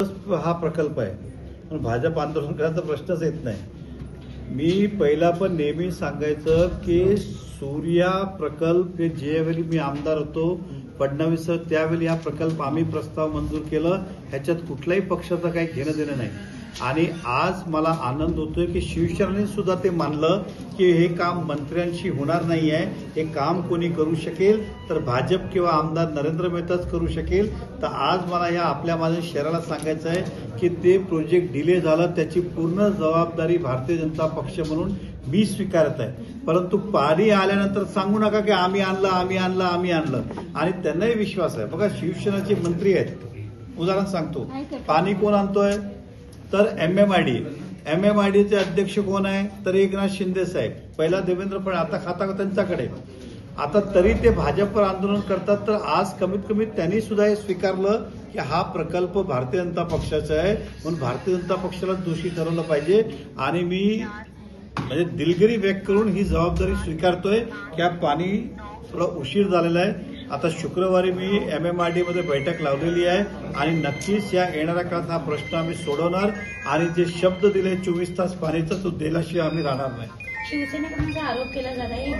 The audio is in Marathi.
हा प्रकल्प आहे पण भाजप आंदोलन करायचा प्रश्नच येत नाही. मी पहिला पण नेहमी सांगायचं की सूर्या प्रकल्प हे ज्यावेळी मी आमदार होतो फडणवीस त्यावेळी हा प्रकल्प आम्ही प्रस्ताव मंजूर केलं. ह्याच्यात कुठल्याही पक्षाचं काही घेणं देणं नाही. आणि आज मला आनंद होतोय की शिवसेनेने सुद्धा ते मानलं की हे काम मंत्र्यांशी होणार नाही आहे. हे काम कोणी करू शकेल तर भाजप किंवा आमदार नरेंद्र मेहताच करू शकेल. तर आज मला या आपल्या माझ्या शहराला सांगायचं आहे की ते प्रोजेक्ट डिले झालं त्याची पूर्ण जबाबदारी भारतीय जनता पक्ष म्हणून मी स्वीकारत आहे. परंतु पाणी आल्यानंतर सांगू नका की आम्ही आणलं. आणि त्यांनाही विश्वास आहे. बघा शिवसेनेचे मंत्री आहेत. उदाहरण सांगतो, पाणी कोण आणतोय तर MMIDचे अध्यक्ष कोण आहे तर एकनाथ शिंदे साहेब. पहिला देवेंद्र फडणवीस, आता खाता त्यांच्याकडे. आता तरी ते भाजपवर आंदोलन करतात. तर आज कमीत कमी त्यांनी सुद्धा हे स्वीकारलं की हा प्रकल्प भारतीय जनता पक्षाचा आहे म्हणून भारतीय जनता पक्षाला दोषी ठरवलं पाहिजे. आणि मी म्हणजे दिलगिरी व्यक्त करून ही जबाबदारी स्वीकारतोय की पाणी थोडा उशीर झालेला आहे. आता शुक्रवारी मी MMID मध्ये बैठक लावलेली आहे आणि नक्कीच या येणाऱ्या काळात हा प्रश्न आम्ही सोडवणार आणि जे शब्द दिले 24 तास पाणीचा तो दिल्याशिवाय आम्ही राहणार नाही. शिवसेनेकडून आरोप केला जात आहे